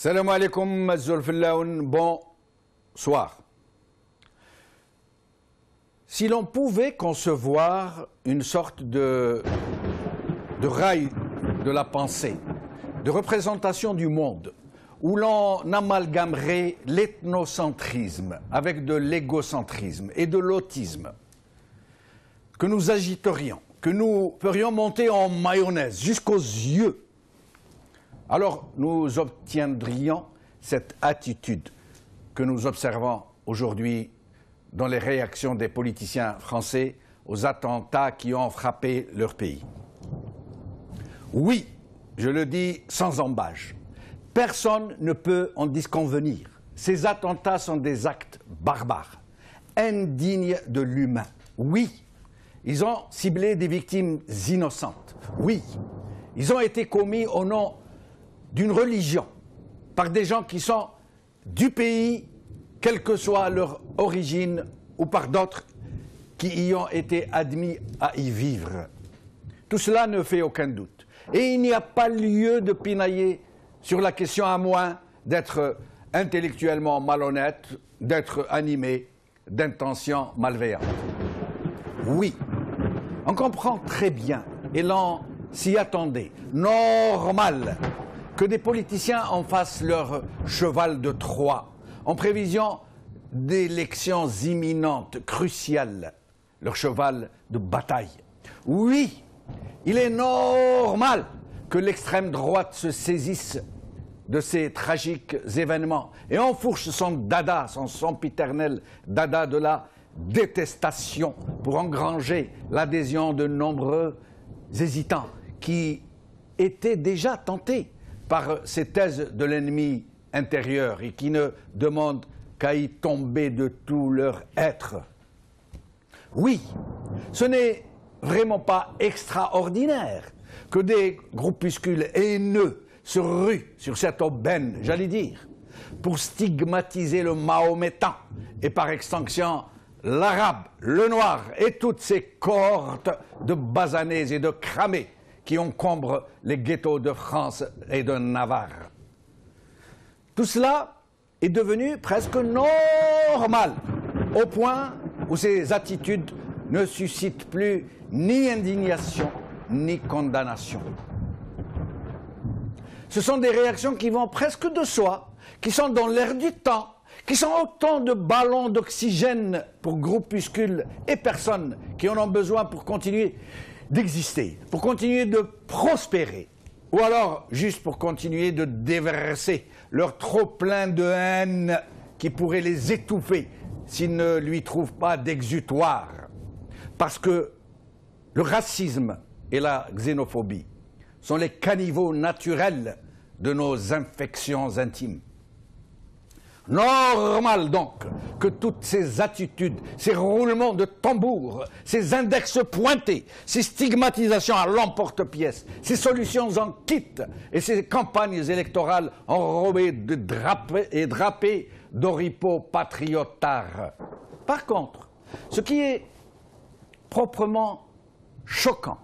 Salam alaikum, bonsoir. Si l'on pouvait concevoir une sorte de rail de la pensée, de représentation du monde, où l'on amalgamerait l'ethnocentrisme avec de l'égocentrisme et de l'autisme, que nous agiterions, que nous ferions monter en mayonnaise jusqu'aux yeux, alors nous obtiendrions cette attitude que nous observons aujourd'hui dans les réactions des politiciens français aux attentats qui ont frappé leur pays. Oui, je le dis sans ambages, personne ne peut en disconvenir. Ces attentats sont des actes barbares, indignes de l'humain. Oui, ils ont ciblé des victimes innocentes. Oui, ils ont été commis au nom d'une religion, par des gens qui sont du pays, quelle que soit leur origine, ou par d'autres qui y ont été admis à y vivre. Tout cela ne fait aucun doute. Et il n'y a pas lieu de pinailler sur la question à moins d'être intellectuellement malhonnête, d'être animé d'intentions malveillantes. Oui, on comprend très bien, et l'on s'y attendait, normal, que des politiciens en fassent leur cheval de Troie, en prévision d'élections imminentes, cruciales, leur cheval de bataille. Oui, il est normal que l'extrême droite se saisisse de ces tragiques événements et enfourche son dada, son sempiternel dada de la détestation pour engranger l'adhésion de nombreux hésitants qui étaient déjà tentés par ces thèses de l'ennemi intérieur et qui ne demandent qu'à y tomber de tout leur être. Oui, ce n'est vraiment pas extraordinaire que des groupuscules haineux se ruent sur cette aubaine, j'allais dire, pour stigmatiser le mahométan et par extension l'arabe, le noir et toutes ces cohortes de basanés et de cramés qui encombrent les ghettos de France et de Navarre. Tout cela est devenu presque normal, au point où ces attitudes ne suscitent plus ni indignation ni condamnation. Ce sont des réactions qui vont presque de soi, qui sont dans l'air du temps, qui sont autant de ballons d'oxygène pour groupuscules et personnes qui en ont besoin pour continuer d'exister, pour continuer de prospérer, ou alors juste pour continuer de déverser leur trop-plein de haine qui pourrait les étouffer s'ils ne lui trouvent pas d'exutoire. Parce que le racisme et la xénophobie sont les caniveaux naturels de nos infections intimes. Normal donc que toutes ces attitudes, ces roulements de tambour, ces index pointés, ces stigmatisations à l'emporte-pièce, ces solutions en kit et ces campagnes électorales enrobées de drapées d'oripeaux patriotards. Par contre, ce qui est proprement choquant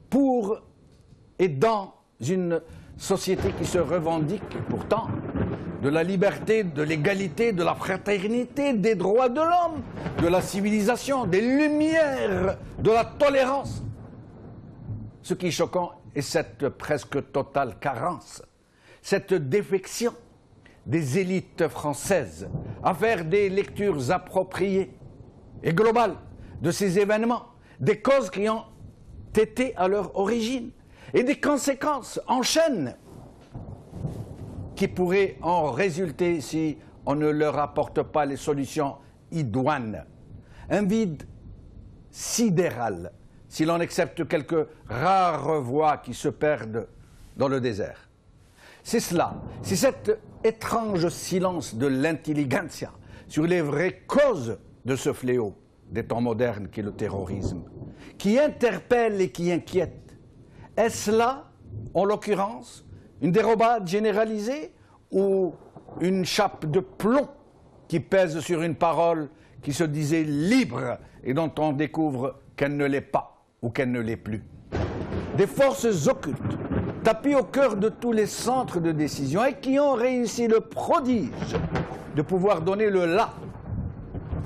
pour et dans une société qui se revendique pourtant de la liberté, de l'égalité, de la fraternité, des droits de l'homme, de la civilisation, des lumières, de la tolérance. Ce qui est choquant est cette presque totale carence, cette défection des élites françaises à faire des lectures appropriées et globales de ces événements, des causes qui ont été à leur origine et des conséquences en chaîne qui pourraient en résulter si on ne leur apporte pas les solutions idoines. Un vide sidéral si l'on accepte quelques rares voix qui se perdent dans le désert. C'est cela, c'est cet étrange silence de l'intelligentsia sur les vraies causes de ce fléau des temps modernes qu'est le terrorisme, qui interpelle et qui inquiète. Est-ce là, en l'occurrence, une dérobade généralisée ou une chape de plomb qui pèse sur une parole qui se disait libre et dont on découvre qu'elle ne l'est pas ou qu'elle ne l'est plus? Des forces occultes tapis au cœur de tous les centres de décision et qui ont réussi le prodige de pouvoir donner le là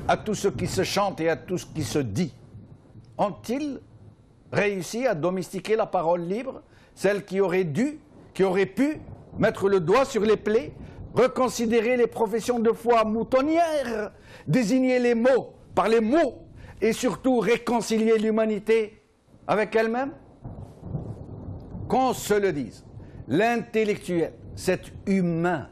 à tout ce qui se chante et à tout ce qui se dit, ont-ils réussi à domestiquer la parole libre, celle qui aurait dû, qui aurait pu mettre le doigt sur les plaies, reconsidérer les professions de foi moutonnières, désigner les mots par les mots et surtout réconcilier l'humanité avec elle-même? Qu'on se le dise, l'intellectuel, cet humain,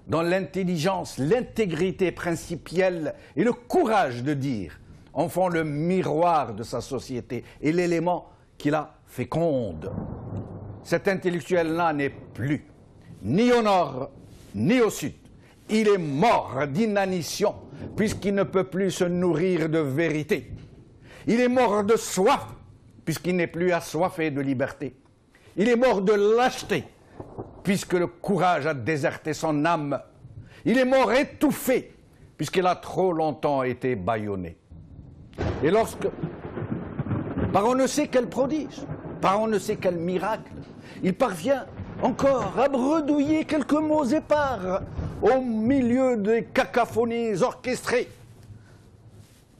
dont l'intelligence, l'intégrité principielle et le courage de dire en font le miroir de sa société et l'élément qui la féconde. Cet intellectuel-là n'est plus, ni au nord, ni au sud. Il est mort d'inanition, puisqu'il ne peut plus se nourrir de vérité. Il est mort de soif, puisqu'il n'est plus assoiffé de liberté. Il est mort de lâcheté, puisque le courage a déserté son âme. Il est mort étouffé, puisqu'il a trop longtemps été bâillonné. Et lorsque, par on ne sait quel prodige, par on ne sait quel miracle, il parvient encore à bredouiller quelques mots épars au milieu des cacophonies orchestrées,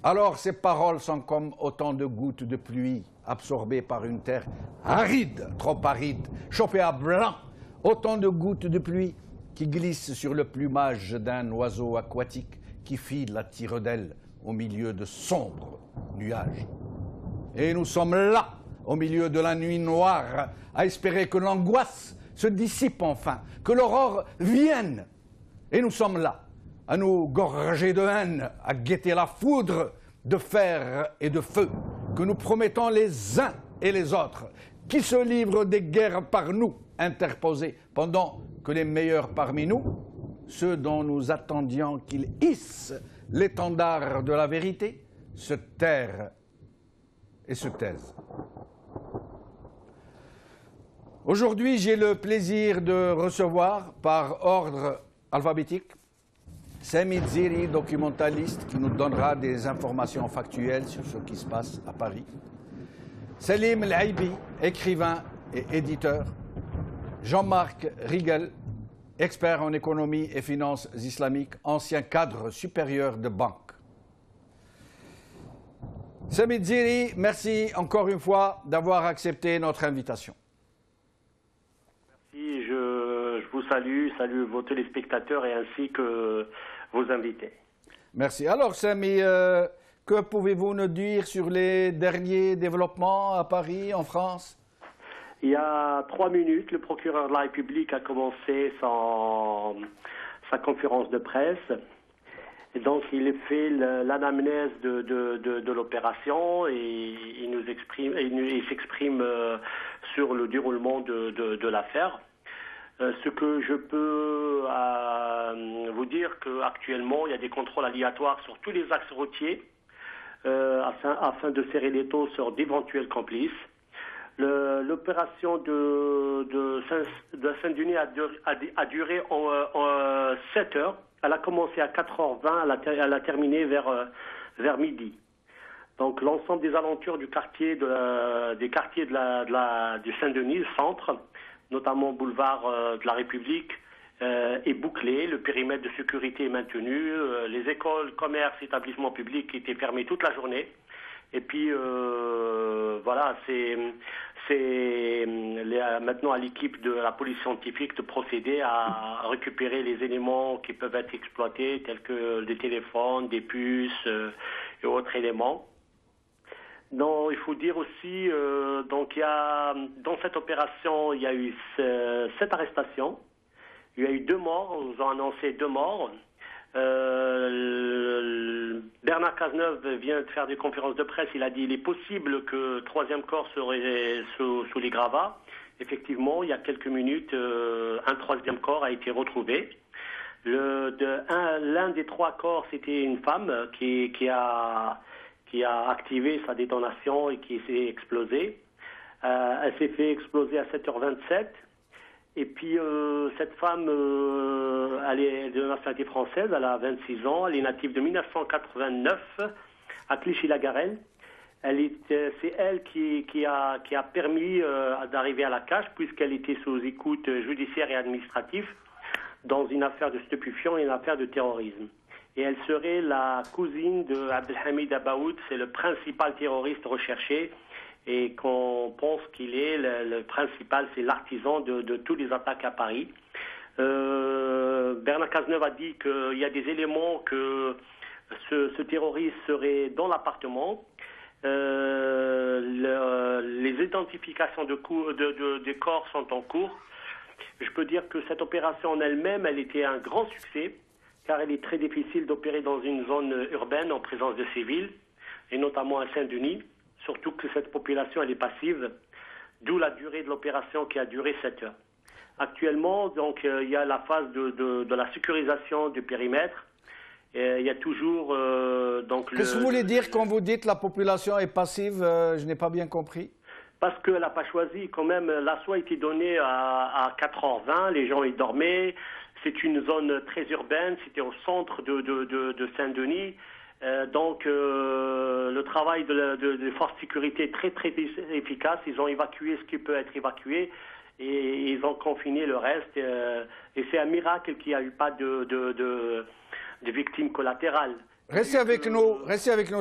alors ces paroles sont comme autant de gouttes de pluie absorbées par une terre aride, trop aride, chauffée à blanc, autant de gouttes de pluie qui glissent sur le plumage d'un oiseau aquatique qui file à tire-d'aile au milieu de sombres nuages. Et nous sommes là, au milieu de la nuit noire, à espérer que l'angoisse se dissipe enfin, que l'aurore vienne. Et nous sommes là, à nous gorger de haine, à guetter la foudre de fer et de feu que nous promettons les uns et les autres, qui se livrent des guerres par nous interposées, pendant que les meilleurs parmi nous, ceux dont nous attendions qu'ils hissent l'étendard de la vérité, se tairent et se taisent. Aujourd'hui, j'ai le plaisir de recevoir, par ordre alphabétique, Sami Dziri, documentaliste, qui nous donnera des informations factuelles sur ce qui se passe à Paris. Selim Laïbi, écrivain et éditeur. Jean-Marc Rigel, expert en économie et finances islamiques, ancien cadre supérieur de banque. Sami Dziri, merci encore une fois d'avoir accepté notre invitation. Merci, je vous salue vos téléspectateurs et ainsi que vos invités. Merci. Alors, Sami, que pouvez-vous nous dire sur les derniers développements à Paris, en France? Il y a 3 minutes, le procureur de la République a commencé sa conférence de presse. Et donc, il fait l'anamnèse de l'opération et il s'exprime sur le déroulement de l'affaire. Ce que je peux vous dire qu'actuellement, il y a des contrôles aléatoires sur tous les axes routiers afin de serrer les taux sur d'éventuels complices. L'opération de Saint-Denis a duré en 7 heures. Elle a commencé à 4h20, elle a terminé vers midi. Donc l'ensemble des alentours des quartiers du Saint-Denis, centre, notamment boulevard de la République, est bouclé. Le périmètre de sécurité est maintenu. Les écoles, commerces, établissements publics étaient fermés toute la journée. Et puis voilà, c'est maintenant à l'équipe de la police scientifique de procéder à récupérer les éléments qui peuvent être exploités, tels que des téléphones, des puces et autres éléments. Donc, il faut dire aussi, donc dans cette opération, il y a eu 7 arrestations. Il y a eu 2 morts, on nous a annoncé 2 morts. Bernard Cazeneuve vient de faire des conférences de presse. Il a dit qu'il est possible que le 3e corps serait sous les gravats. Effectivement, il y a quelques minutes, un 3e corps a été retrouvé. L'un des 3 corps, c'était une femme qui a activé sa détonation et qui s'est explosée. Elle s'est fait exploser à 7h27. Et puis cette femme, elle est de nationalité française, elle a 26 ans, elle est native de 1989 à Clichy-la-Garenne. C'est elle qui a permis d'arriver à la cage, puisqu'elle était sous écoute judiciaire et administrative dans une affaire de stupéfiants et une affaire de terrorisme. Et elle serait la cousine de Abdelhamid Abaoud, c'est le principal terroriste recherché, et qu'on pense qu'il est le principal, c'est l'artisan de toutes les attaques à Paris. Bernard Cazeneuve a dit qu'il y a des éléments que ce terroriste serait dans l'appartement. Les identifications des corps sont en cours. Je peux dire que cette opération en elle-même, elle était un grand succès, car elle est très difficile d'opérer dans une zone urbaine en présence de civils, et notamment à Saint-Denis, surtout que cette population elle est passive, d'où la durée de l'opération qui a duré 7 heures. Actuellement, donc, il y a la phase de la sécurisation du périmètre. Et il y a toujours Qu'est-ce que vous voulez dire quand vous dites la population est passive? Je n'ai pas bien compris. Parce qu'elle n'a pas choisi, quand même, l'assaut a été donné à 4h20, les gens y dormaient. C'est une zone très urbaine, c'était au centre de Saint-Denis. Donc le travail des forces de sécurité est très très efficace. Ils ont évacué ce qui peut être évacué et ils ont confiné le reste. Et c'est un miracle qu'il n'y a eu pas de victimes collatérales. Restez avec nous,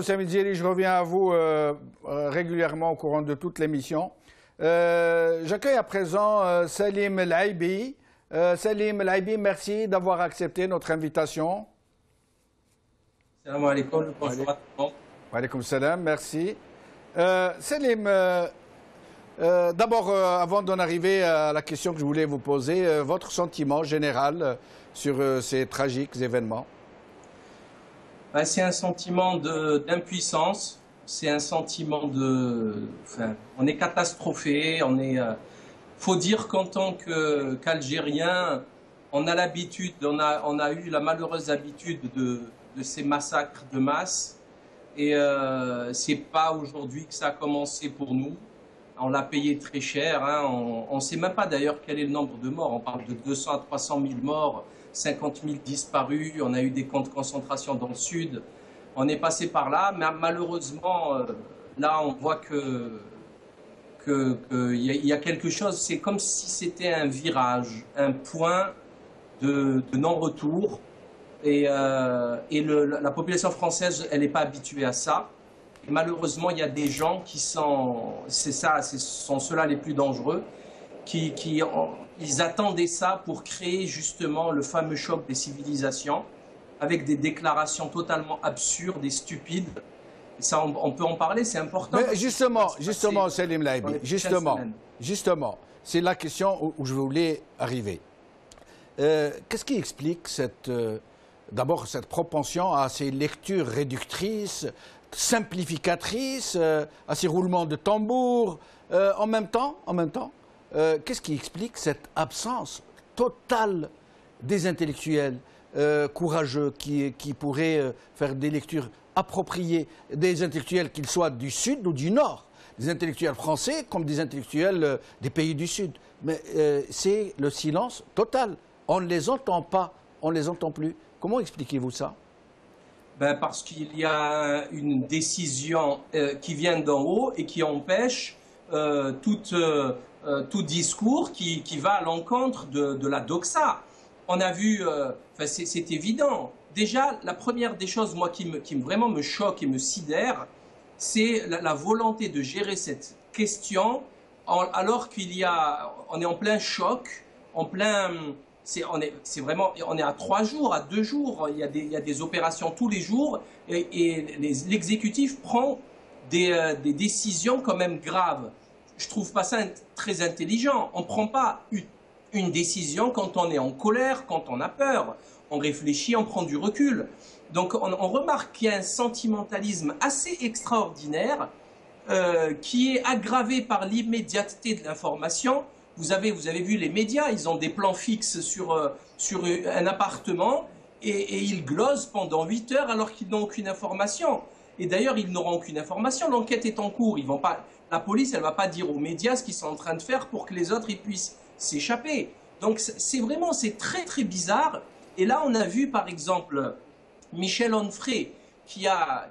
Sami Djeri, je reviens à vous régulièrement au courant de toute l'émission. J'accueille à présent Salim El-Aïbi. Salim El-Aïbi, merci d'avoir accepté notre invitation. Salam alaikum, bonjour à tout le monde. Wa alaikum salam, merci. Salim, d'abord, avant d'en arriver à la question que je voulais vous poser, votre sentiment général sur ces tragiques événements? C'est un sentiment d'impuissance, c'est un sentiment on est catastrophé, faut dire qu'en tant qu'Algérien, on a l'habitude, on a eu la malheureuse habitude de ces massacres de masse, et c'est pas aujourd'hui que ça a commencé pour nous. On l'a payé très cher, hein. On ne sait même pas d'ailleurs quel est le nombre de morts, on parle de 200 à 300 000 morts, 50 000 disparus, on a eu des camps de concentration dans le sud, on est passé par là, mais malheureusement, là on voit qu'il y a quelque chose, c'est comme si c'était un virage, un point de non-retour, et la population française, elle n'est pas habituée à ça. Et malheureusement, il y a des gens qui sont, ce sont ceux-là les plus dangereux, ils attendaient ça pour créer justement le fameux choc des civilisations, avec des déclarations totalement absurdes et stupides. Et ça, on peut en parler, c'est important. Mais justement, Salim El-Aïbi, justement, c'est la question où je voulais arriver. Qu'est-ce qui explique d'abord cette propension à ces lectures réductrices, simplificatrices, à ces roulements de tambour, en même temps, qu'est-ce qui explique cette absence totale des intellectuels courageux qui pourraient faire des lectures appropriées, des intellectuels qu'ils soient du Sud ou du Nord, des intellectuels français comme des intellectuels des pays du Sud. Mais c'est le silence total. On ne les entend pas, on ne les entend plus. Comment expliquez-vous ça? Parce qu'il y a une décision qui vient d'en haut et qui empêche tout discours qui va à l'encontre de la doxa. On a vu, c'est évident. Déjà, la première des choses, moi, qui vraiment me choque et me sidère, c'est la volonté de gérer cette question alors on est en plein choc, on est à 3 jours, à 2 jours, il y a des opérations tous les jours et l'exécutif prend des décisions quand même graves. Je ne trouve pas ça très intelligent. On ne prend pas une décision quand on est en colère, quand on a peur. On réfléchit, on prend du recul. Donc on remarque qu'il y a un sentimentalisme assez extraordinaire qui est aggravé par l'immédiateté de l'information. Vous avez vu les médias, ils ont des plans fixes sur un appartement et ils glosent pendant 8 heures alors qu'ils n'ont aucune information. Et d'ailleurs, ils n'auront aucune information. L'enquête est en cours. La police, elle ne va pas dire aux médias ce qu'ils sont en train de faire pour que les autres ils puissent s'échapper. Donc c'est très très bizarre. Et là, on a vu par exemple Michel Onfray qui a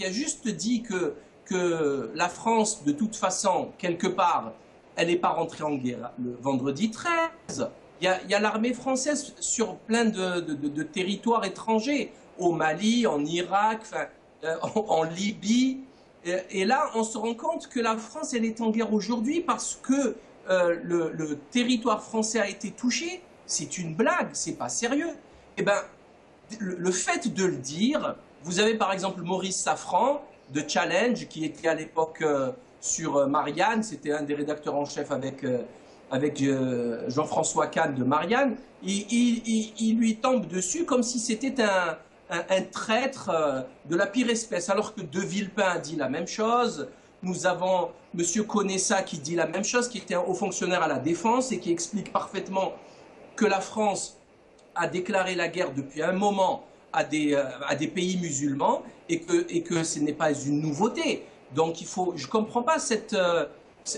juste dit que que la France, de toute façon, quelque part, elle n'est pas rentrée en guerre le vendredi 13. Il y a l'armée française sur plein de territoires étrangers, au Mali, en Irak, en Libye. Et là, on se rend compte que la France, elle est en guerre aujourd'hui parce que le territoire français a été touché. C'est une blague, c'est pas sérieux. Eh ben, le fait de le dire, vous avez par exemple Maurice Safran de Challenge, qui était à l'époque sur Marianne, c'était un des rédacteurs en chef avec Jean-François Kahn de Marianne, il lui tombe dessus comme si c'était un traître de la pire espèce, alors que De Villepin a dit la même chose. Nous avons M. Conessa qui dit la même chose, qui était un haut fonctionnaire à la Défense et qui explique parfaitement que la France a déclaré la guerre depuis un moment à des pays musulmans et que ce n'est pas une nouveauté. Donc je ne comprends pas cette...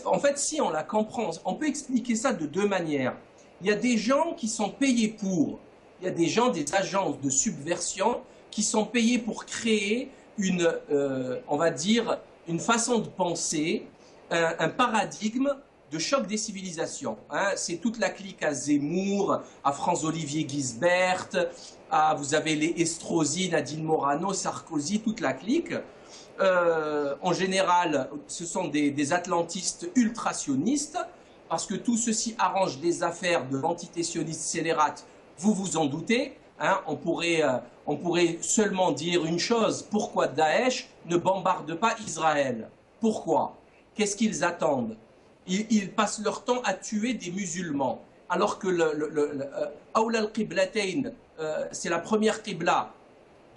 en fait, si on la comprend, on peut expliquer ça de deux manières. Il y a des gens qui sont payés pour, il y a des gens, des agences de subversion qui sont payés pour créer on va dire, une façon de penser, un paradigme de choc des civilisations. Hein. C'est toute la clique à Zemmour, à Franz-Olivier Gisbert, vous avez les Estrosi, Nadine Morano, Sarkozy, toute la clique. En général, ce sont des atlantistes ultra-sionistes, parce que tout ceci arrange des affaires de l'entité sioniste scélérate, vous vous en doutez. Hein, on pourrait seulement dire une chose, pourquoi Daesh ne bombarde pas Israël? Pourquoi? Qu'est-ce qu'ils attendent? Ils passent leur temps à tuer des musulmans, alors que Awla al-Qiblatain, c'est la première qibla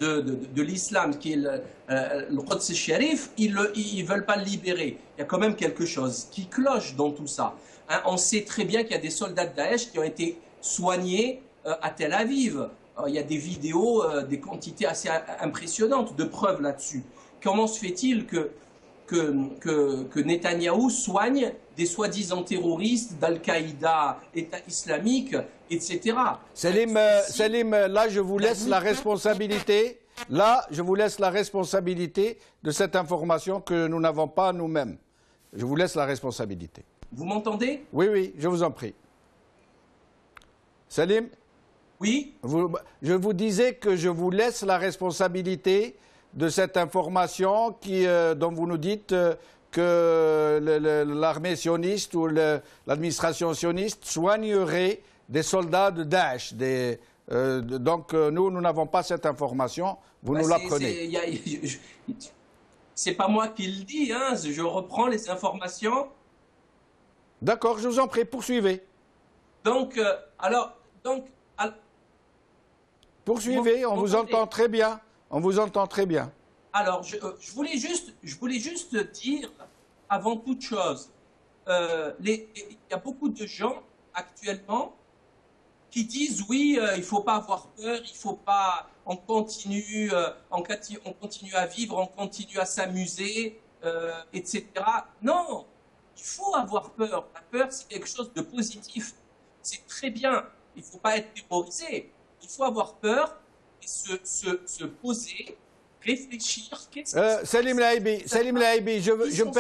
de l'islam, qui est le Quds al-Sharif, ils ne veulent pas le libérer. Il y a quand même quelque chose qui cloche dans tout ça. Hein, on sait très bien qu'il y a des soldats de Daesh qui ont été soignés à Tel Aviv. Il y a des vidéos, des quantités assez impressionnantes de preuves là-dessus. Comment se fait-il que Netanyahou soigne des soi-disant terroristes d'Al-Qaïda, État islamique, etc. Selim, là, je vous laisse la responsabilité. Là, je vous laisse la responsabilité de cette information que nous n'avons pas nous-mêmes. Je vous laisse la responsabilité. Vous m'entendez? Oui, oui, je vous en prie. Selim? Oui? Je vous disais que je vous laisse la responsabilité de cette information dont vous nous dites que l'armée sioniste ou l'administration sioniste soignerait des soldats de Daesh. Donc nous n'avons pas cette information, vous nous l'apprenez. C'est pas moi qui le dis, hein, je reprends les informations. D'accord, je vous en prie, poursuivez. Poursuivez, on vous entend très bien. On vous entend très bien. Alors, je voulais juste dire, avant toute chose, il y a beaucoup de gens actuellement qui disent oui, il ne faut pas avoir peur, il faut pas, on continue à vivre, on continue à s'amuser, etc. Non, il faut avoir peur. La peur, c'est quelque chose de positif. C'est très bien. Il ne faut pas être terrorisé. Il faut avoir peur et se poser, réfléchir. Salim Laïbi, je me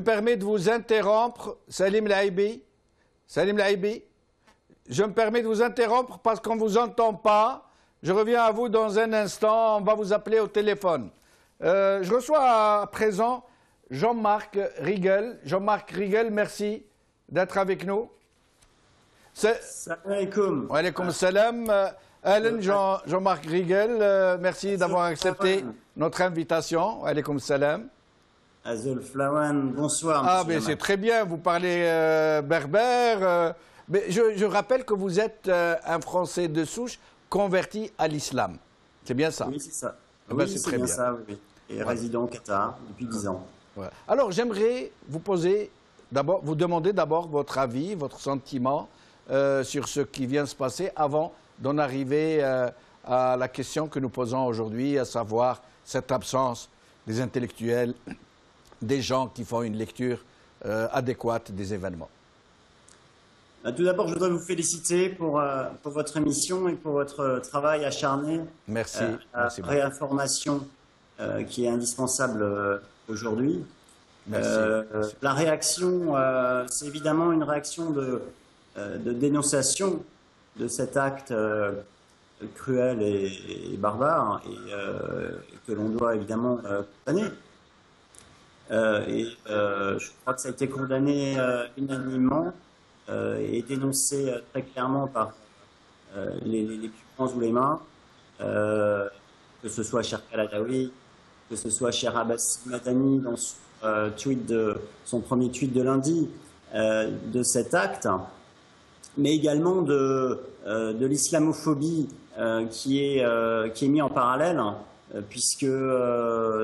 permets de vous interrompre. Salim Laïbi, je me permets de vous interrompre parce qu'on ne vous entend pas. Je reviens à vous dans un instant, on va vous appeler au téléphone. Je reçois à présent Jean-Marc Rigel. Jean-Marc Rigel, merci d'être avec nous. Salam alaikum. Wa alaikum salam. Alan, Jean-Marc Rigel, merci d'avoir accepté notre invitation. Wa alaikum salam. Azul Flawan, bonsoir. Ah, mais c'est très bien, vous parlez berbère. Mais je rappelle que vous êtes un Français de souche converti à l'islam. C'est bien ça? Oui, c'est ça. Eh ben, c'est très bien ça, oui. Et résident au Qatar depuis 10 ans. Voilà. Alors, j'aimerais vous demander d'abord votre avis, votre sentiment sur ce qui vient de se passer avant d'en arriver à la question que nous posons aujourd'hui, à savoir cette absence des intellectuels, des gens qui font une lecture adéquate des événements. Tout d'abord, je voudrais vous féliciter pour votre émission et pour votre travail acharné. Merci. Réinformation qui est indispensable aujourd'hui. Merci. La réaction, c'est évidemment une réaction de dénonciation de cet acte cruel et barbare et que l'on doit évidemment condamner. Je crois que ça a été condamné unanimement et dénoncé très clairement par les plus grands oulémas, que ce soit Cher Kaladaoui, que ce soit Cher Abbas Madani dans son premier tweet de lundi de cet acte, mais également de l'islamophobie qui est mis en parallèle, puisque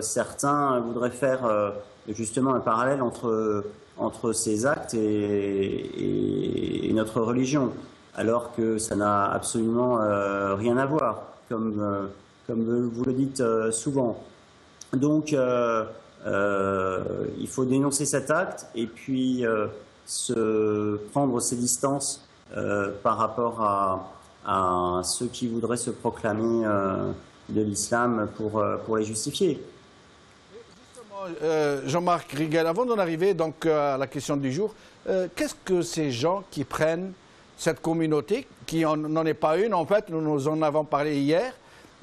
certains voudraient faire justement un parallèle entre ces actes et notre religion, alors que ça n'a absolument rien à voir, comme vous le dites souvent. Donc, il faut dénoncer cet acte et puis prendre ses distances par rapport à ceux qui voudraient se proclamer de l'islam pour les justifier. Jean-Marc Rigel, avant d'en arriver donc à la question du jour, qu'est-ce que ces gens qui prennent cette communauté, qui n'en est pas une en fait, nous en avons parlé hier,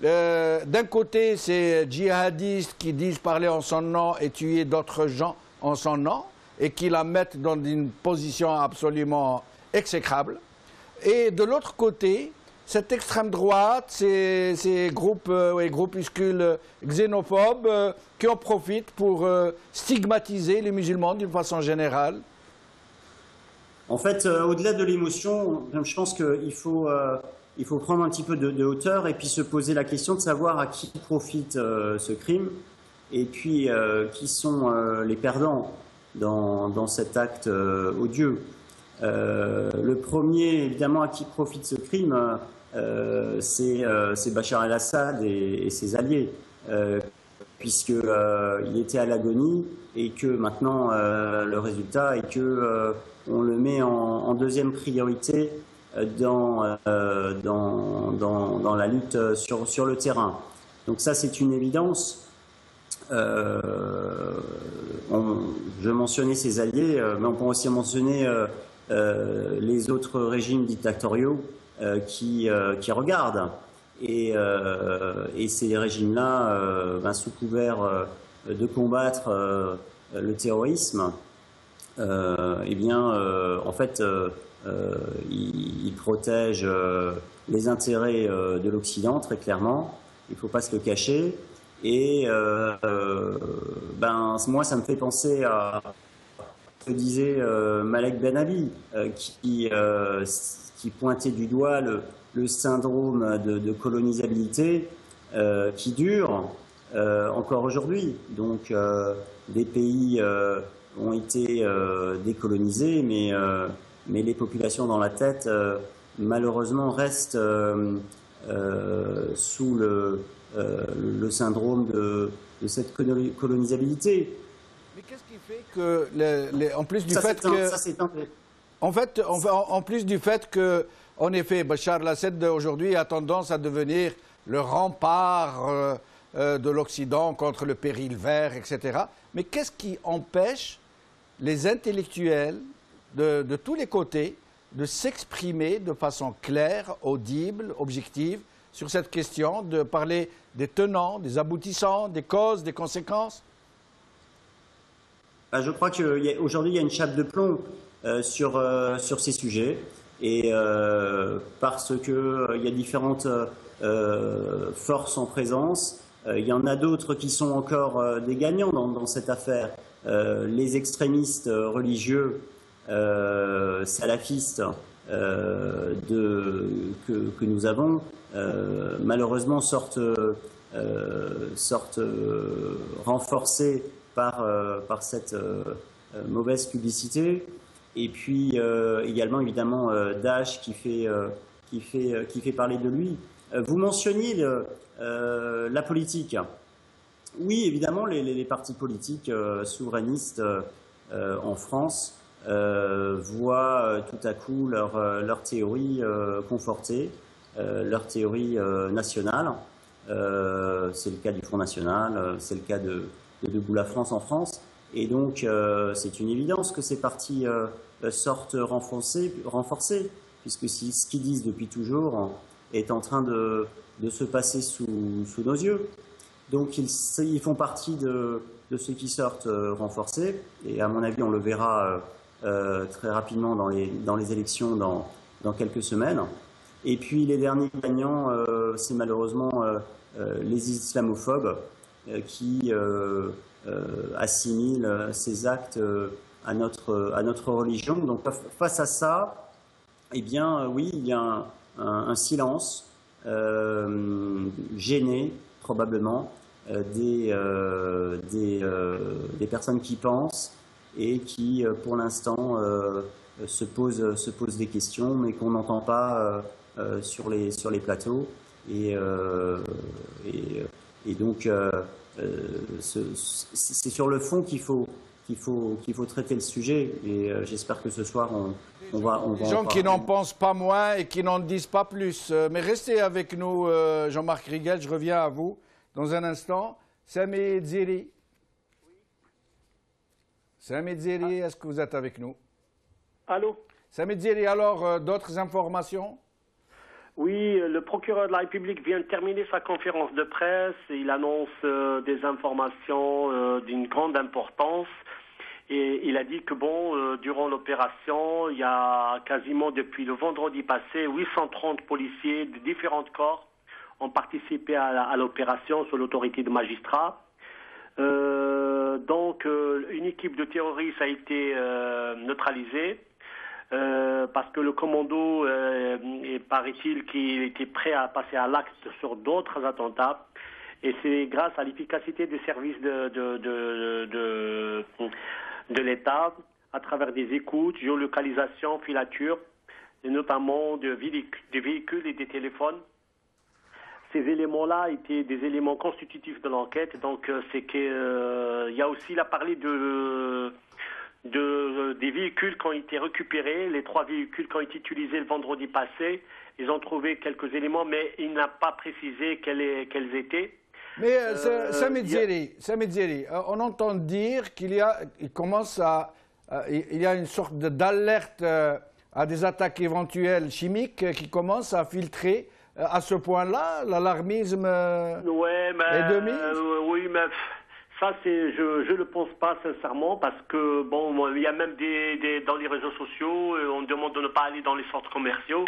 d'un côté c'est djihadistes qui disent parler en son nom et tuer d'autres gens en son nom et qui la mettent dans une position absolument exécrable, et de l'autre côté cette extrême droite, ces groupes et groupuscules xénophobes qui en profitent pour stigmatiser les musulmans d'une façon générale. En fait, au-delà de l'émotion, je pense qu'il faut prendre un petit peu de hauteur et puis se poser la question de savoir à qui profite ce crime et puis qui sont les perdants dans cet acte odieux. Le premier, évidemment, à qui profite ce crime, c'est Bachar el-Assad et ses alliés, puisqu'il était à l'agonie et que maintenant le résultat est que on le met en deuxième priorité dans la lutte sur le terrain. Donc ça, c'est une évidence. Je mentionnais ses alliés, mais on peut aussi mentionner les autres régimes dictatoriaux qui regardent. Et ces régimes-là, sous couvert de combattre le terrorisme, en fait, ils protègent les intérêts de l'Occident, très clairement. Il ne faut pas se le cacher. Et moi, ça me fait penser à ce que disait Malek Ben Ali, qui pointait du doigt le syndrome de colonisabilité qui dure encore aujourd'hui. Donc, des pays ont été décolonisés, mais les populations dans la tête, malheureusement, restent sous le syndrome de cette colonisabilité. Mais qu'est-ce qui fait que, en plus du fait que... En plus du fait que, en effet, Bachar el-Assad aujourd'hui a tendance à devenir le rempart de l'Occident contre le péril vert, etc. Mais qu'est-ce qui empêche les intellectuels de tous les côtés de s'exprimer de façon claire, audible, objective sur cette question, de parler des tenants, des aboutissants, des causes, des conséquences? Je crois qu'aujourd'hui, il y a une chape de plomb sur ces sujets, et parce qu'il y a différentes forces en présence. Il y en a d'autres qui sont encore des gagnants dans cette affaire. Les extrémistes religieux salafistes que nous avons, malheureusement, sortent renforcés par cette mauvaise publicité. Et puis également, évidemment, Daesh qui fait parler de lui. Vous mentionniez la politique. Oui, évidemment, les partis politiques souverainistes en France voient tout à coup leur théorie confortée, leur théorie nationale. C'est le cas du Front National, c'est le cas de Debout la France en France. Et donc, c'est une évidence que ces partis sortent renforcés, puisque ce qu'ils disent depuis toujours est en train de se passer sous nos yeux. Donc, ils font partie de ceux qui sortent renforcés. Et à mon avis, on le verra très rapidement dans les élections dans quelques semaines. Et puis, les derniers gagnants, c'est malheureusement les islamophobes qui assimilent ces actes à notre religion. Donc, face à ça, eh bien, oui, il y a un silence gêné, probablement, des personnes qui pensent et qui, pour l'instant, se posent des questions, mais qu'on n'entend pas sur les plateaux. Et donc, c'est sur le fond qu'il faut traiter le sujet. Et j'espère que ce soir, on va des gens qui n'en pensent pas moins et qui n'en disent pas plus. Mais restez avec nous, Jean-Marc Riguel, je reviens à vous dans un instant. Sami Dziri. Sami Dziri, est-ce que vous êtes avec nous? Allô? Sami Dziri, alors, d'autres informations? Oui, le procureur de la République vient de terminer sa conférence de presse. Il annonce des informations d'une grande importance. Et il a dit que, durant l'opération, il y a quasiment depuis le vendredi passé, 830 policiers de différents corps ont participé à l'opération sous l'autorité de magistrats. Donc, une équipe de terroristes a été neutralisée. Parce que le commando, paraît-il, qu'il était prêt à passer à l'acte sur d'autres attentats. Et c'est grâce à l'efficacité des services de l'État, à travers des écoutes, géolocalisation, filature, et notamment des véhicules et des téléphones. Ces éléments-là étaient des éléments constitutifs de l'enquête. Donc, c'est qu'il y a aussi, il a parlé des véhicules qui ont été récupérés, les 3 véhicules qui ont été utilisés le vendredi passé. Ils ont trouvé quelques éléments, mais il n'a pas précisé quels étaient. Mais Sami Dziri, on entend dire qu'il y a une sorte d'alerte à des attaques éventuelles chimiques qui commencent à filtrer à ce point-là. L'alarmisme est de mise. Oui, mais ça, je le pense pas sincèrement, parce que il y a même dans les réseaux sociaux, on demande de ne pas aller dans les centres commerciaux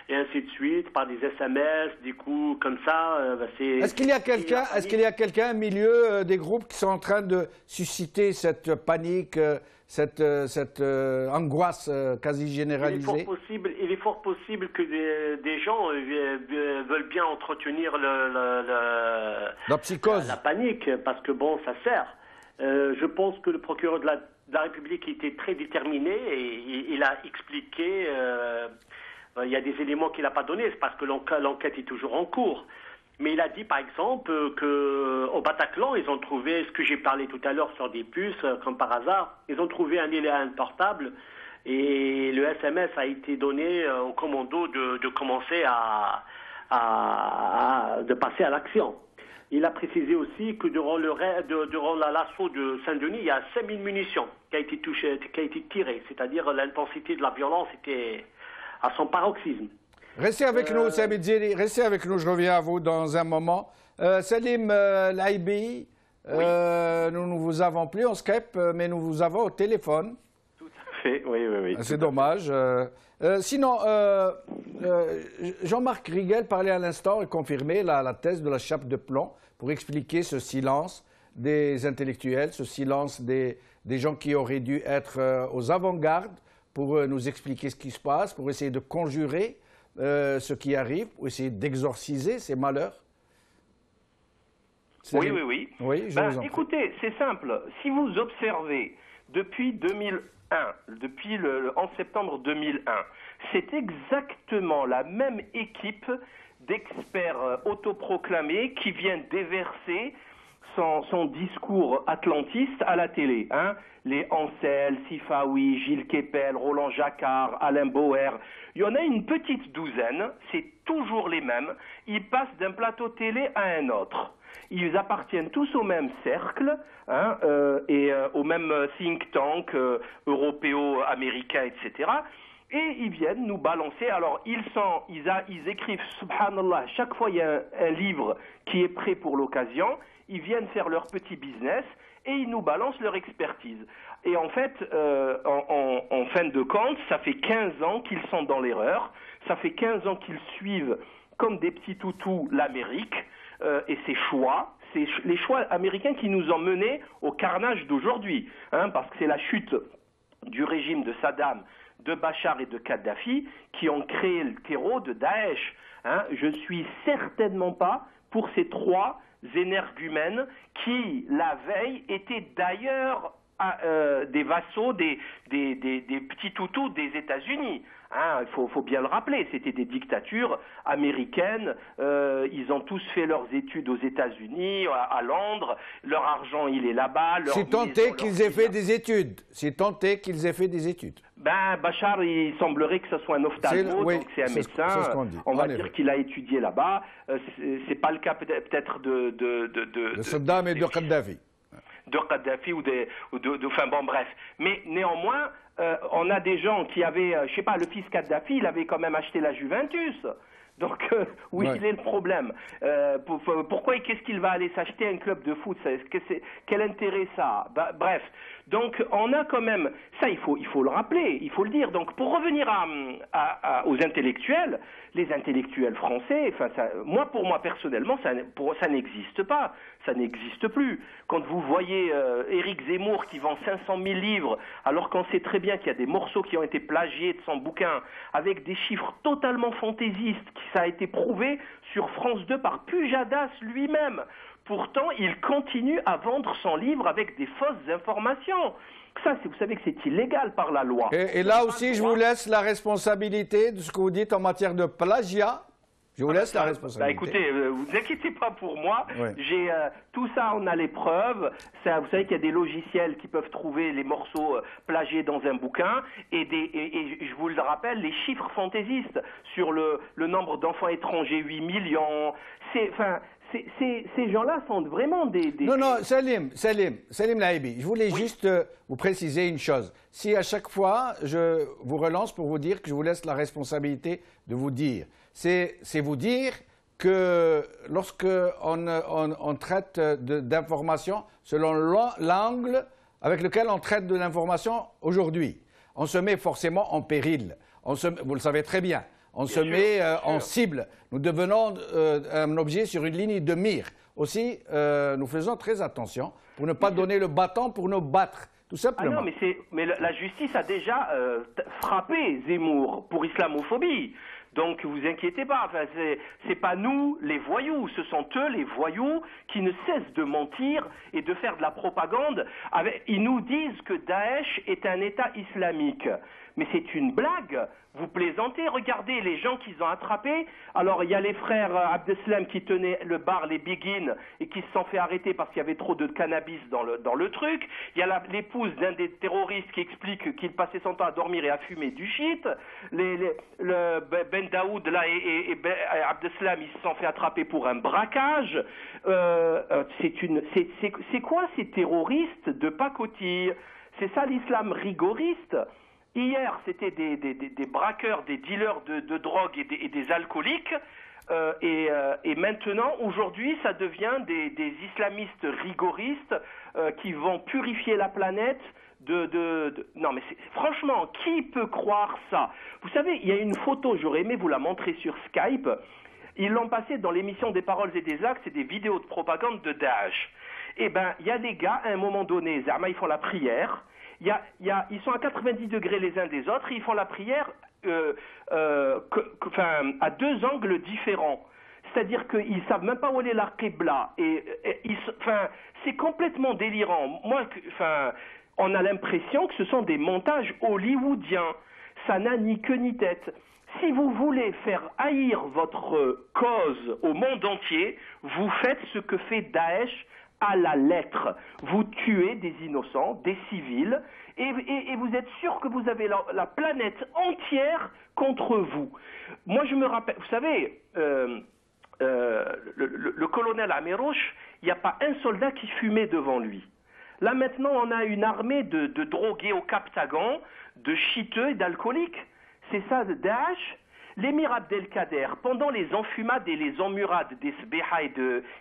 et ainsi de suite, par des SMS, des coups comme ça. Est-ce qu'il y a quelqu'un au milieu des groupes qui sont en train de susciter cette panique, cette angoisse quasi généralisée? Il est fort possible que des gens veulent bien entretenir la psychose, la panique, parce que ça sert. Je pense que le procureur de la République était très déterminé et il a expliqué. Il y a des éléments qu'il n'a pas donnés, c'est parce que l'enquête est toujours en cours. Mais il a dit, par exemple, qu'au Bataclan, ils ont trouvé, ce que j'ai parlé tout à l'heure sur des puces, comme par hasard, ils ont trouvé un portable et le SMS a été donné au commando de commencer de passer à l'action. Il a précisé aussi que durant l'assaut de Saint-Denis, il y a 5000 munitions qui a été tirées, c'est-à-dire l'intensité de la violence était à son paroxysme. Restez avec nous, Sami Dziri, restez avec nous, je reviens à vous dans un moment. Salim Laibi, oui. Nous ne vous avons plus en Skype, mais nous vous avons au téléphone. Tout à fait, oui. C'est dommage. Sinon, Jean-Marc Riguel parlait à l'instant et confirmait la thèse de la chape de plomb pour expliquer ce silence des intellectuels, ce silence des gens qui auraient dû être aux avant-gardes pour nous expliquer ce qui se passe, pour essayer de conjurer ce qui arrive, pour essayer d'exorciser ces malheurs. Oui. Oui, je vous en prie. Écoutez, c'est simple. Si vous observez depuis 2001, depuis le 11 septembre 2001, c'est exactement la même équipe d'experts autoproclamés qui viennent déverser son discours atlantiste à la télé. Hein. Les Ansel, Sifawi, Gilles Kepel, Roland Jacquard, Alain Bauer. Il y en a une petite douzaine, c'est toujours les mêmes. Ils passent d'un plateau télé à un autre. Ils appartiennent tous au même cercle hein, et au même think tank européo-américain, etc. Et ils viennent nous balancer. Alors, ils écrivent, subhanallah, chaque fois il y a un livre qui est prêt pour l'occasion. Ils viennent faire leur petit business et ils nous balancent leur expertise. Et en fait, en fin de compte, ça fait 15 ans qu'ils sont dans l'erreur. Ça fait 15 ans qu'ils suivent comme des petits toutous l'Amérique et ses choix. C'est les choix américains qui nous ont menés au carnage d'aujourd'hui. Hein, parce que c'est la chute du régime de Saddam, de Bachar et de Kadhafi qui ont créé le terreau de Daesh. Hein. Je ne suis certainement pas pour ces trois énergumènes qui, la veille, étaient d'ailleurs des vassaux, des petits toutous des États-Unis. Hein, il faut bien le rappeler, c'était des dictatures américaines. Ils ont tous fait leurs études aux États-Unis, à Londres. Leur argent, il est là-bas. Si tant est qu'ils aient fait des études. Si tant est qu'ils aient fait des études. Ben, Bachar, il semblerait que ce soit un ophtalmo, donc c'est un médecin. C'est ce qu'on dit. On va dire qu'il a étudié là-bas. C'est pas le cas peut-être de Saddam et de Kadhafi. De Kadhafi enfin bon, bref. Mais néanmoins, on a des gens qui avaient, je sais pas, le fils Kadhafi, il avait quand même acheté la Juventus. Donc, où il est le problème? Pourquoi et qu'est-ce qu'il va aller s'acheter un club de foot? Quel intérêt ça? Bref. Donc, on a quand même, ça il faut le rappeler, il faut le dire. Donc, pour revenir aux intellectuels, les intellectuels français, enfin, pour moi personnellement, ça n'existe pas. Ça n'existe plus. Quand vous voyez Éric Zemmour qui vend 500 000 livres, alors qu'on sait très bien qu'il y a des morceaux qui ont été plagiés de son bouquin, avec des chiffres totalement fantaisistes, ça a été prouvé sur France 2 par Pujadas lui-même. Pourtant, il continue à vendre son livre avec des fausses informations. Ça, vous savez que c'est illégal par la loi. Et là aussi, je vous laisse la responsabilité de ce que vous dites en matière de plagiat. Je vous laisse la responsabilité. Écoutez, vous inquiétez pas pour moi. Ouais. Tout ça, on a les preuves. Vous savez qu'il y a des logiciels qui peuvent trouver les morceaux plagiés dans un bouquin. Et je vous le rappelle, les chiffres fantaisistes sur le nombre d'enfants étrangers, 8 millions. Ces gens-là sont vraiment des... Non, Salim Lahibi, je voulais juste vous préciser une chose. Si à chaque fois, je vous relance pour vous dire que je vous laisse la responsabilité de vous dire, c'est vous dire que lorsque on traite d'informations selon l'angle avec lequel on traite de l'information aujourd'hui, on se met forcément en péril. Vous le savez très bien. On se met en cible. Nous devenons un objet sur une ligne de mire. Aussi, nous faisons très attention pour ne pas donner le bâton pour nous battre, tout simplement. Ah non, mais la justice a déjà frappé Zemmour pour islamophobie. Donc, vous inquiétez pas. Enfin, c'est pas nous, les voyous. Ce sont eux, les voyous, qui ne cessent de mentir et de faire de la propagande. Ils nous disent que Daesh est un État islamique. Mais c'est une blague. Vous plaisantez, regardez les gens qu'ils ont attrapés. Alors, il y a les frères Abdeslam qui tenaient le bar, les Begin, et qui se sont fait arrêter parce qu'il y avait trop de cannabis dans le truc. Il y a l'épouse d'un des terroristes qui explique qu'il passait son temps à dormir et à fumer du shit. Ben Daoud là, et Abdeslam, ils se sont fait attraper pour un braquage. C'est quoi ces terroristes de pacotille? C'est ça l'islam rigoriste? Hier, c'était des braqueurs, des dealers de drogue et des alcooliques. Et maintenant, aujourd'hui, ça devient des islamistes rigoristes qui vont purifier la planète Non, mais franchement, qui peut croire ça? Vous savez, il y a une photo, j'aurais aimé vous la montrer sur Skype. Ils l'ont passée dans l'émission des Paroles et des Actes, c'est des vidéos de propagande de Daesh. Eh bien, il y a des gars, à un moment donné, Zama, ils font la prière. Ils sont à 90 degrés les uns des autres et ils font la prière à deux angles différents. C'est-à-dire qu'ils ne savent même pas où est la Qibla. C'est complètement délirant. On a l'impression que ce sont des montages hollywoodiens. Ça n'a ni queue ni tête. Si vous voulez faire haïr votre cause au monde entier, vous faites ce que fait Daesh à la lettre. Vous tuez des innocents, des civils, et vous êtes sûr que vous avez la planète entière contre vous. Moi, je me rappelle, vous savez, le colonel Amirouche, il n'y a pas un soldat qui fumait devant lui. Là, maintenant, on a une armée de drogués au Captagon, de chiteux et d'alcooliques. C'est ça, de Daesh. L'émir Abdelkader, pendant les enfumades et les emmurades des Sbeha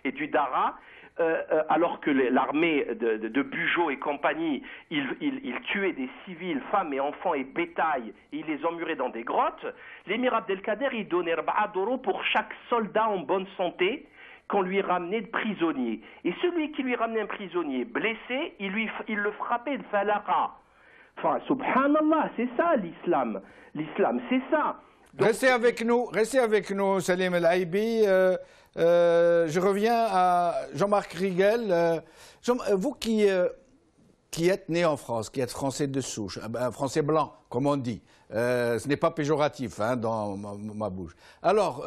et du Dara, alors que l'armée de Bugeaud et compagnie, il tuait des civils, femmes et enfants et bétail, et il les emmurait dans des grottes, l'émir Abdelkader, il donnait 4 € pour chaque soldat en bonne santé qu'on lui ramenait de prisonnier. Et celui qui lui ramenait un prisonnier blessé, il le frappait de falaqa. Enfin, subhanallah, c'est ça l'islam. L'islam, c'est ça. Donc, restez avec nous, Salim El Aïbi. Je reviens à Jean-Marc Riguel. Vous qui êtes né en France, qui êtes français de souche, un français blanc, comme on dit, ce n'est pas péjoratif dans ma bouche. Alors,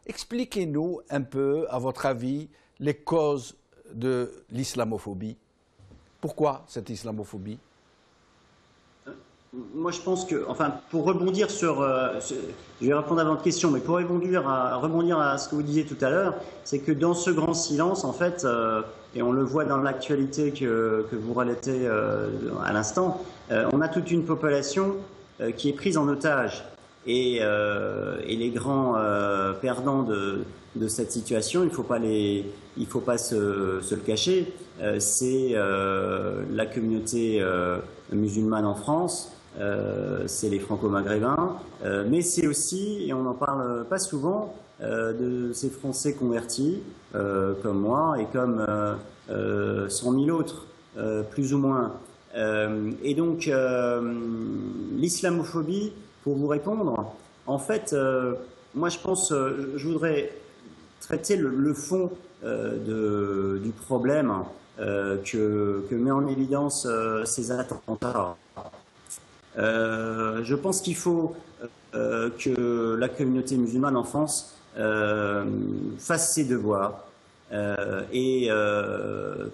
expliquez-nous un peu, à votre avis, les causes de l'islamophobie. Pourquoi cette islamophobie ? Moi, je pense que, enfin, pour rebondir sur, je vais répondre à votre question, mais pour rebondir à ce que vous disiez tout à l'heure, c'est que dans ce grand silence, en fait, et on le voit dans l'actualité que vous relatez à l'instant, on a toute une population qui est prise en otage. Et les grands perdants de cette situation, il faut pas se le cacher, c'est la communauté musulmane en France. C'est les franco-maghrébins, mais c'est aussi, et on n'en parle pas souvent, de ces Français convertis, comme moi, et comme 100 000 autres, plus ou moins. Et donc, l'islamophobie, pour vous répondre, en fait, moi je pense, je voudrais traiter le fond du problème que met en évidence ces attentats. Je pense qu'il faut que la communauté musulmane en France fasse ses devoirs et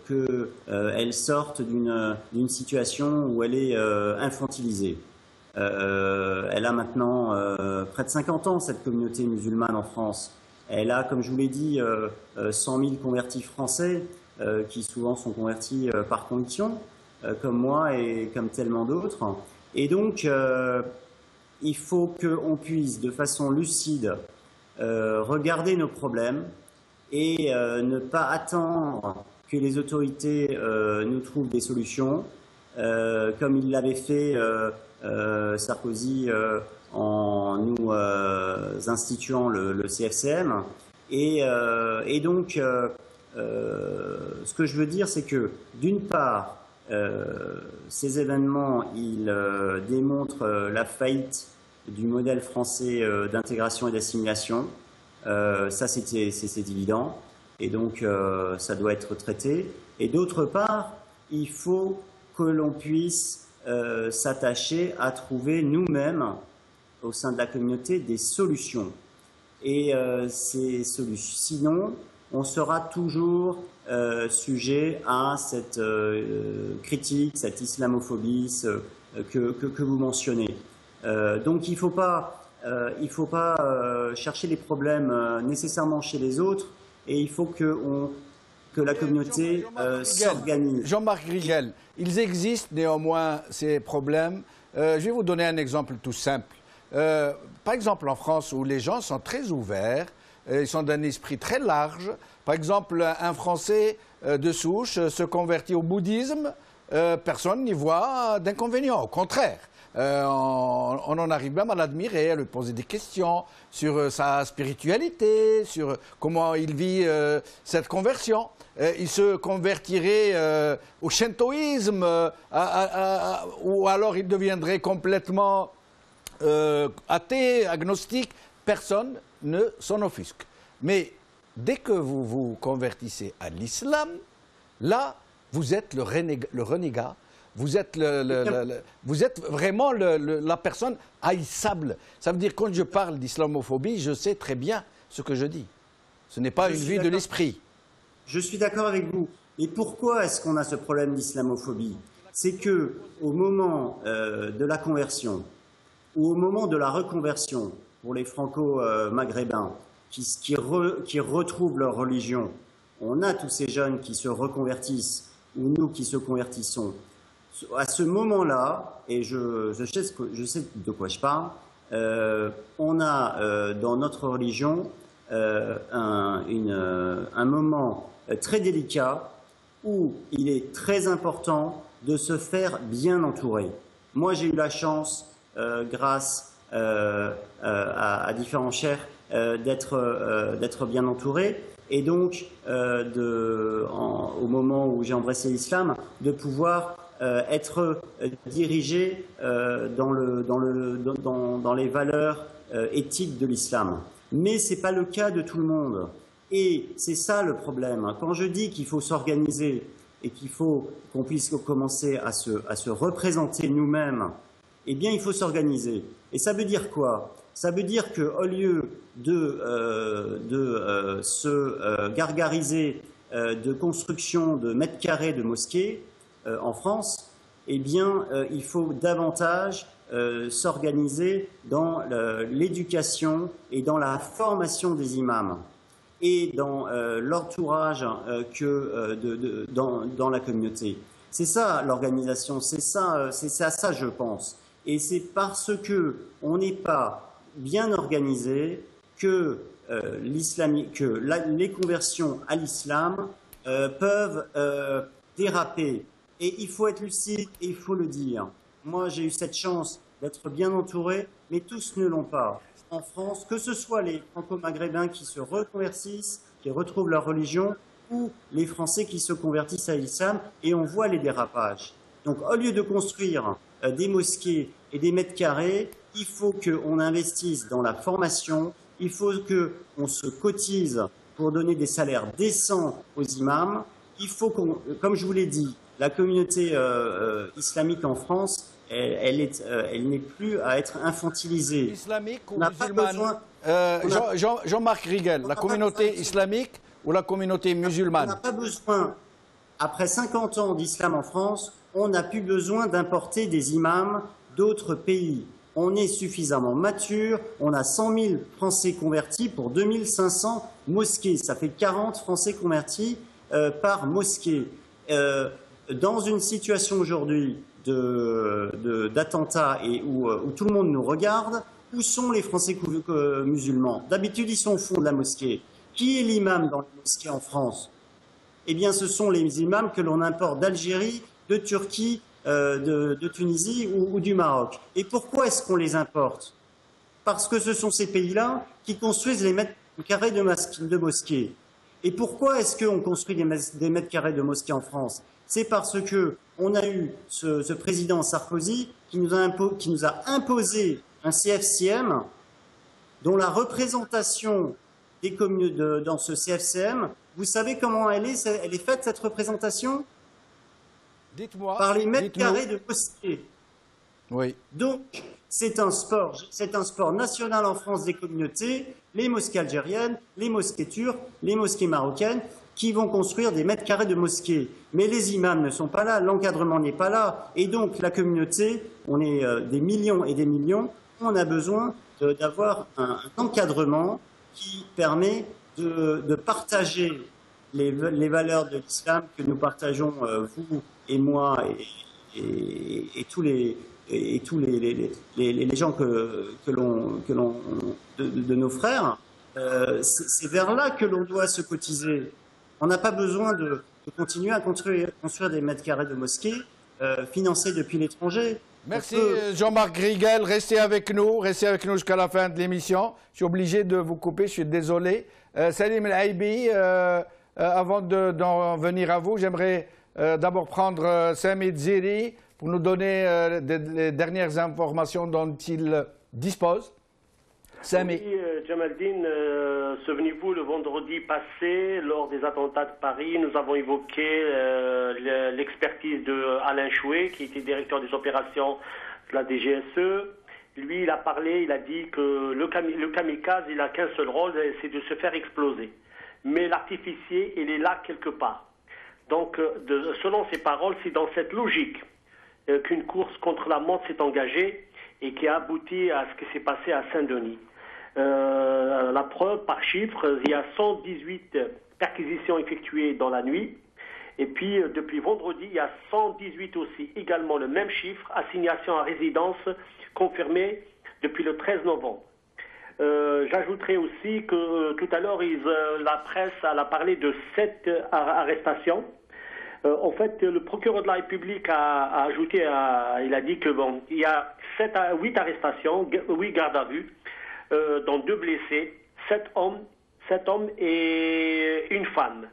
qu'elle sorte d'une situation où elle est infantilisée. Elle a maintenant près de 50 ans, cette communauté musulmane en France. Elle a, comme je vous l'ai dit, 100 000 convertis français qui souvent sont convertis par conviction, comme moi et comme tellement d'autres. Et donc, il faut qu'on puisse, de façon lucide, regarder nos problèmes et ne pas attendre que les autorités nous trouvent des solutions, comme il l'avait fait Sarkozy en nous instituant le CFCM. Et donc, ce que je veux dire, c'est que, d'une part, ces événements, ils démontrent la faillite du modèle français d'intégration et d'assimilation. Ça, c'est évident. Et donc, ça doit être traité. Et d'autre part, il faut que l'on puisse s'attacher à trouver nous-mêmes, au sein de la communauté, des solutions. Et ces solutions, sinon, on sera toujours sujet à cette critique, cette islamophobie que vous mentionnez. Donc il ne faut pas chercher les problèmes nécessairement chez les autres, et il faut que la communauté s'organise. Jean-Marc Riguel, ils existent néanmoins ces problèmes. Je vais vous donner un exemple tout simple. Par exemple en France, où les gens sont très ouverts, ils sont d'un esprit très large. Par exemple, un Français de souche se convertit au bouddhisme, personne n'y voit d'inconvénient. Au contraire, on en arrive même à l'admirer, à lui poser des questions sur sa spiritualité, sur comment il vit cette conversion. Il se convertirait au shintoïsme, ou alors il deviendrait complètement athée, agnostique. Personne ne s'en offusque. Mais dès que vous vous convertissez à l'islam, là, vous êtes le renégat, vous êtes, vous êtes vraiment la personne haïssable. Ça veut dire, quand je parle d'islamophobie, je sais très bien ce que je dis. Ce n'est pas une vue de l'esprit. Je suis d'accord avec vous. Et pourquoi est-ce qu'on a ce problème d'islamophobie? C'est que au moment de la conversion ou au moment de la reconversion pour les franco-maghrébins qui retrouvent leur religion, on a tous ces jeunes qui se reconvertissent ou nous qui se convertissons. À ce moment-là, et je sais de quoi je parle, on a dans notre religion un moment très délicat où il est très important de se faire bien entourer. Moi, j'ai eu la chance, grâce à différents cheikhs, d'être bien entouré, et donc au moment où j'ai embrassé l'islam, de pouvoir être dirigé dans les valeurs éthiques de l'islam. Mais ce n'est pas le cas de tout le monde. Et c'est ça le problème. Quand je dis qu'il faut s'organiser et qu'il faut qu'on puisse commencer à se représenter nous-mêmes, eh bien, il faut s'organiser. Et ça veut dire quoi? Ça veut dire qu'au lieu de se gargariser de construction de mètres carrés de mosquées en France, eh bien, il faut davantage s'organiser dans l'éducation et dans la formation des imams et dans l'entourage dans la communauté. C'est ça l'organisation, c'est à ça je pense. Et c'est parce que on n'est pas bien organisé que les conversions à l'islam peuvent déraper. Et il faut être lucide et il faut le dire. Moi, j'ai eu cette chance d'être bien entouré, mais tous ne l'ont pas. En France, que ce soit les franco-maghrébins qui se reconvertissent, qui retrouvent leur religion, ou les Français qui se convertissent à l'islam, et on voit les dérapages. Donc, au lieu de construire des mosquées et des mètres carrés, il faut qu'on investisse dans la formation, il faut qu'on se cotise pour donner des salaires décents aux imams, il faut comme je vous l'ai dit, la communauté islamique en France, elle n'est plus à être infantilisée. Islamique ou musulmane? Jean-Marc Rigel, la communauté islamique ou la communauté musulmane? On n'a pas besoin, après 50 ans d'islam en France, on n'a plus besoin d'importer des imams d'autres pays. On est suffisamment mature, on a 100 000 Français convertis pour 2500 mosquées. Ça fait 40 Français convertis par mosquée. Dans une situation aujourd'hui d'attentat et où tout le monde nous regarde, où sont les Français musulmans? D'habitude, ils sont au fond de la mosquée. Qui est l'imam dans la mosquée en France? Eh bien, ce sont les imams que l'on importe d'Algérie, de Turquie, de Tunisie ou du Maroc. Et pourquoi est-ce qu'on les importe? Parce que ce sont ces pays-là qui construisent les mètres carrés de mosquées. Et pourquoi est-ce qu'on construit des mètres carrés de mosquées en France? C'est parce qu'on a eu ce président Sarkozy qui nous a imposé un CFCM dont la représentation des communes dans ce CFCM, vous savez comment elle est faite, cette représentation? Dites-moi. Par les mètres carrés de mosquées. Oui. Donc, c'est un sport national en France des communautés, les mosquées algériennes, les mosquées turques, les mosquées marocaines, qui vont construire des mètres carrés de mosquées. Mais les imams ne sont pas là, l'encadrement n'est pas là. Et donc, la communauté, on est des millions et des millions, on a besoin d'avoir un encadrement qui permet de partager les valeurs de l'islam que nous partageons, vous et moi, et tous les gens de nos frères. C'est vers là que l'on doit se cotiser. On n'a pas besoin de continuer à construire des mètres carrés de mosquées financés depuis l'étranger. Merci Jean-Marc Rigel, restez avec nous jusqu'à la fin de l'émission. Je suis obligé de vous couper, je suis désolé. Salim El Aïbi, avant d'en venir à vous, j'aimerais d'abord prendre Sami Ziri pour nous donner les dernières informations dont il dispose. Sami. Oui, Jamaldine, souvenez-vous, le vendredi passé, lors des attentats de Paris, nous avons évoqué l'expertise d'Alain Chouet, qui était directeur des opérations de la DGSE. Lui, il a parlé, il a dit que le kamikaze, il n'a qu'un seul rôle, c'est de se faire exploser. Mais l'artificier, il est là quelque part. Donc, selon ses paroles, c'est dans cette logique qu'une course contre la montre s'est engagée et qui a abouti à ce qui s'est passé à Saint-Denis. La preuve par chiffres, il y a 118 perquisitions effectuées dans la nuit. Et puis, depuis vendredi, il y a 118 aussi, également le même chiffre, assignations à résidence confirmées depuis le 13 novembre. J'ajouterai aussi que tout à l'heure, la presse a parlé de 7 arrestations. En fait, le procureur de la République a ajouté, il a dit que bon, il y a 7 à 8 arrestations, 8 gardes à vue, dont 2 blessés, 7 hommes et une femme.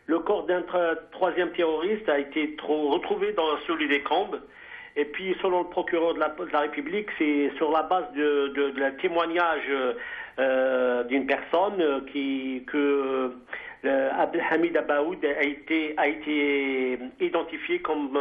Le corps d'un troisième terroriste a été retrouvé dans celui des Combes. Et puis, selon le procureur de la République, c'est sur la base de témoignage d'une personne que Abdelhamid Abaoud a été identifié comme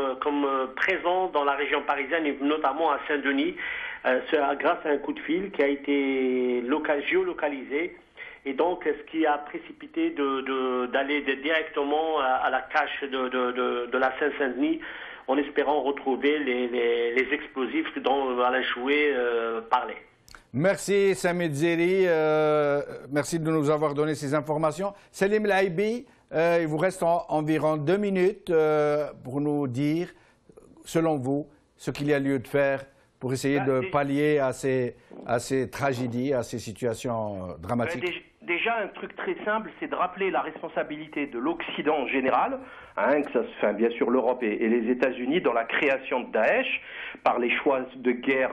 présent dans la région parisienne et notamment à Saint-Denis grâce à un coup de fil qui a été géolocalisé. Et donc, ce qui a précipité d'aller directement à la cache de la Seine-Saint-Denis en espérant retrouver les explosifs dont Alain Chouet parlait. Merci Samid Zeri, merci de nous avoir donné ces informations. Selim Laïbi, il vous reste environ 2 minutes pour nous dire, selon vous, ce qu'il y a lieu de faire pour essayer de pallier à ces tragédies, à ces situations dramatiques. Déjà, un truc très simple, c'est de rappeler la responsabilité de l'Occident en général, hein, que ça se fait bien sûr l'Europe et les États-Unis dans la création de Daesh par les choix de guerre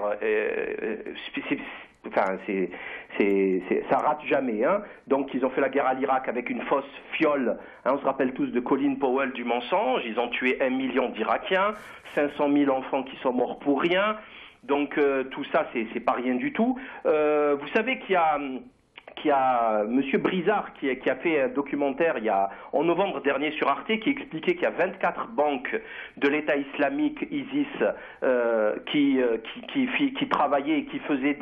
spécifiques. Enfin, ça rate jamais. Hein. Donc, ils ont fait la guerre à l'Irak avec une fausse fiole. Hein, on se rappelle tous de Colin Powell du mensonge. Ils ont tué 1 million d'Irakiens, 500 000 enfants qui sont morts pour rien. Donc, tout ça, c'est pas rien du tout. Vous savez qu'il y a Monsieur Brizard qui a fait un documentaire en novembre dernier sur Arte qui expliquait qu'il y a 24 banques de l'État islamique ISIS qui travaillaient et qui faisaient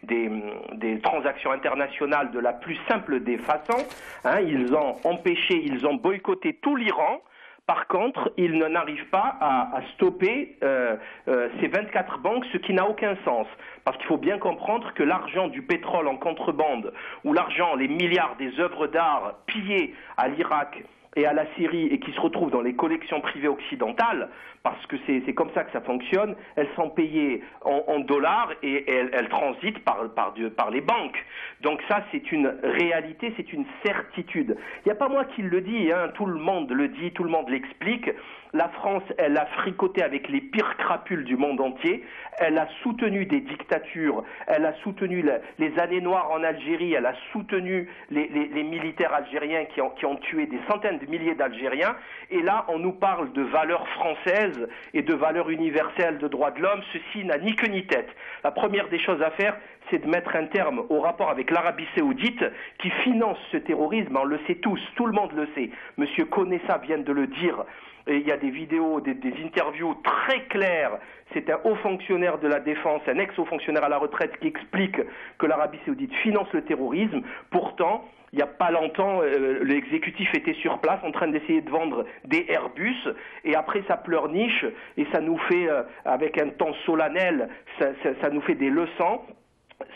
des transactions internationales de la plus simple des façons. Hein, ils ont boycotté tout l'Iran. Par contre, ils n'arrivent pas à stopper ces 24 banques, ce qui n'a aucun sens. Parce qu'il faut bien comprendre que l'argent du pétrole en contrebande, ou l'argent, les milliards des œuvres d'art pillées à l'Irak et à la Syrie et qui se retrouvent dans les collections privées occidentales, parce que c'est comme ça que ça fonctionne, elles sont payées en dollars et elles transitent par les banques. Donc ça, c'est une réalité, c'est une certitude. Il n'y a pas moi qui le dis, hein, tout le monde le dit, tout le monde l'explique. La France, elle a fricoté avec les pires crapules du monde entier. Elle a soutenu des dictatures. Elle a soutenu les années noires en Algérie. Elle a soutenu les militaires algériens qui ont tué des centaines de milliers d'Algériens. Et là, on nous parle de valeurs françaises et de valeurs universelles de droits de l'homme. Ceci n'a ni queue ni tête. La première des choses à faire, c'est de mettre un terme au rapport avec l'Arabie Saoudite qui finance ce terrorisme. On le sait tous, tout le monde le sait. Monsieur Konessa vient de le dire. Et il y a des vidéos, des interviews très claires. C'est un haut fonctionnaire de la défense, un ex-haut fonctionnaire à la retraite qui explique que l'Arabie Saoudite finance le terrorisme. Pourtant, il n'y a pas longtemps, l'exécutif était sur place en train d'essayer de vendre des Airbus et après ça pleurniche et ça nous fait, avec un ton solennel, ça nous fait des leçons.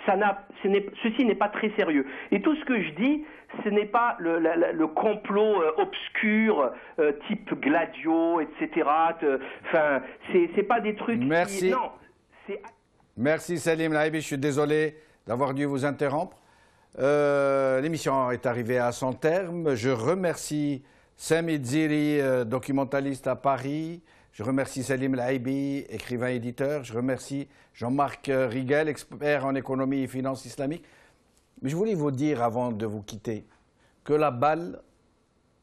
Ceci n'est pas très sérieux. Et tout ce que je dis, ce n'est pas le complot obscur type Gladio, etc. Enfin, c'est pas des trucs. Merci. Non. Merci Salim Laïbi. Je suis désolé d'avoir dû vous interrompre. L'émission est arrivée à son terme. Je remercie Samid Zeri, documentaliste à Paris. Je remercie Salim Laïbi, écrivain-éditeur. Je remercie Jean-Marc Rigel, expert en économie et finances islamiques. Mais je voulais vous dire, avant de vous quitter, que la balle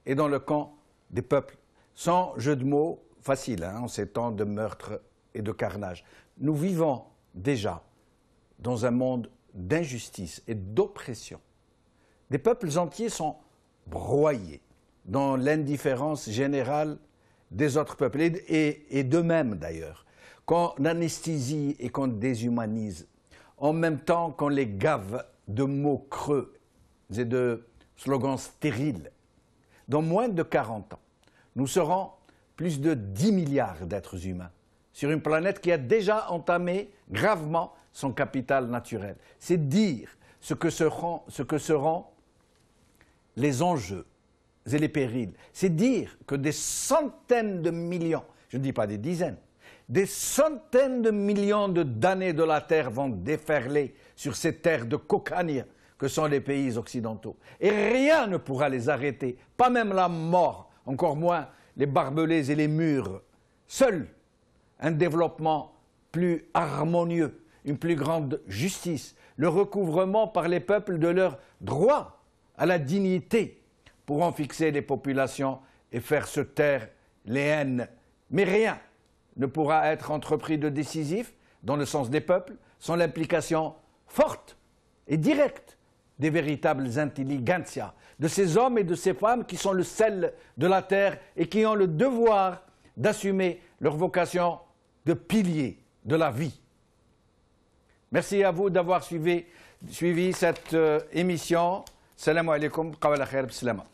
est dans le camp des peuples. Sans jeu de mots facile, hein, en ces temps de meurtre et de carnage. Nous vivons déjà dans un monde d'injustice et d'oppression. Des peuples entiers sont broyés dans l'indifférence générale des autres peuples, et d'eux-mêmes d'ailleurs, qu'on anesthésie et qu'on déshumanise, en même temps qu'on les gave de mots creux et de slogans stériles. Dans moins de 40 ans, nous serons plus de 10 milliards d'êtres humains sur une planète qui a déjà entamé gravement son capital naturel. C'est dire ce que seront les enjeux et les périls. C'est dire que des centaines de millions, je ne dis pas des dizaines, des centaines de millions de damnés de la Terre vont déferler sur ces terres de cocagne que sont les pays occidentaux. Et rien ne pourra les arrêter, pas même la mort, encore moins les barbelés et les murs. Seul un développement plus harmonieux, une plus grande justice, le recouvrement par les peuples de leur droit à la dignité pourront fixer les populations et faire se taire les haines. Mais rien ne pourra être entrepris de décisif dans le sens des peuples sans l'implication forte et directe des véritables intelligentsias, de ces hommes et de ces femmes qui sont le sel de la terre et qui ont le devoir d'assumer leur vocation de pilier de la vie. Merci à vous d'avoir suivi cette émission. Salam alaikum, qawala khair, bislama.